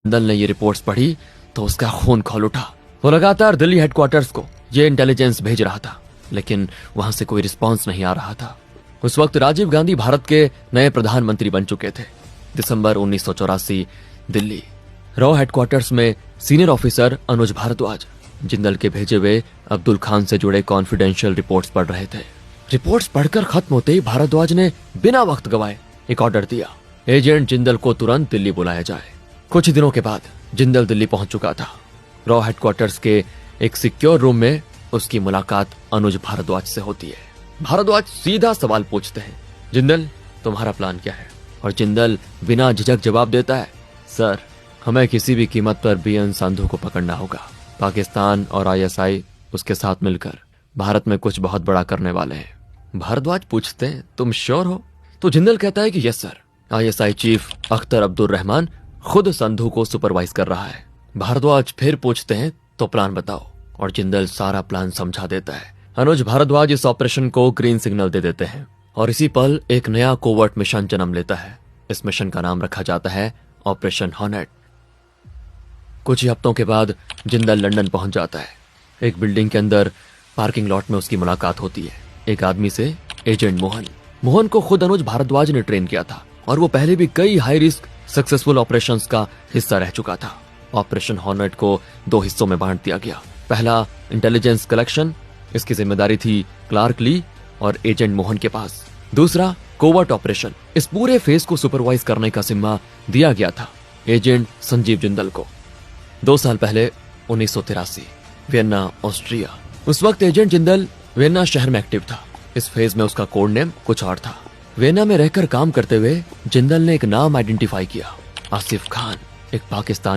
जिंदल ने ये रिपोर्ट्स पढ़ी तो उसका खून खौल उठा। वो लगातार दिल्ली हेडक्वार्टर्स को ये इंटेलिजेंस भेज रहा था, लेकिन वहां से कोई रिस्पांस नहीं आ रहा था। उस वक्त राजीव गांधी भारत के नए प्रधानमंत्री बन चुके थे। दिसंबर 1984, दिल्ली रॉ हेडक्वार्टर्स में सीनियर ऑफिसर अनुज भारद्वाज जिंदल के भेजे हुए अब्दुल खान से जुड़े कॉन्फिडेंशियल रिपोर्ट्स पढ़ रहे थे। रिपोर्ट्स पढ़कर खत्म होते ही भारद्वाज ने बिना वक्त गवाए एक ऑर्डर दिया, एजेंट जिंदल को तुरंत दिल्ली बुलाया जाए। कुछ दिनों के बाद जिंदल दिल्ली पहुंच चुका था। रॉ हेडक्वार्टर्स के एक सिक्योर रूम में उसकी मुलाकात अनुज भारद्वाज से होती है। भारद्वाज सीधा सवाल पूछते हैं, जिंदल तुम्हारा प्लान क्या है? और जिंदल बिना झिझक जवाब देता है, सर हमें किसी भी कीमत पर बीएन संधू को पकड़ना होगा। पाकिस्तान और आईएसआई उसके साथ मिलकर भारत में कुछ बहुत बड़ा करने वाले हैं। भारद्वाज पूछते हैं, तुम श्योर हो? तो जिंदल कहता है कि yes sir, ISI chief Akhtar Abdul Rahman खुद संधू को सुपरवाइज कर रहा है। भारद्वाज फिर पूछते हैं, तो प्लान बताओ, और जिंदल सारा प्लान समझा देता है। अनुज भारद्वाज इस ऑपरेशन को ग्रीन सिग्नल दे देते हैं और इसी पल एक नया कोवर्ट मिशन जन्म लेता है। इस मिशन का नाम रखा जाता है ऑपरेशन हॉर्नेट। कुछ ही हफ्तों के बाद जिंदल लंदन पहुंच जाता है। एक बिल्डिंग के अंदर पार्किंग लॉट में उसकी मुलाकात होती है एक आदमी से, एजेंट मोहन। मोहन को खुद अनुज भारद्वाज ने ट्रेन किया था और वो पहले भी कई हाई रिस्क सक्सेसफुल ऑपरेशंस का हिस्सा रह चुका था। ऑपरेशन हॉर्नेट को 2 हिस्सों में बांट दिया गया। पहला इंटेलिजेंस कलेक्शन, इसकी जिम्मेदारी थी क्लार्क ली और एजेंट मोहन के पास। दूसरा कोवर्ट ऑपरेशन, इस पूरे फेज को सुपरवाइज करने का जिम्मा दिया गया था एजेंट संजीव जिंदल को। 2 साल पहले 1983, वियन्ना, ऑस्ट्रिया। उस वक्त एजेंट जिंदल वियन्ना शहर में एक्टिव था। इस फेज में उसका कोड नेम कुछ और था। वियन्ना में रहकर काम करते हुए जिंदल ने एक नाम आइडेंटिफाई किया, आसिफ खान, एक पाकिस्तानी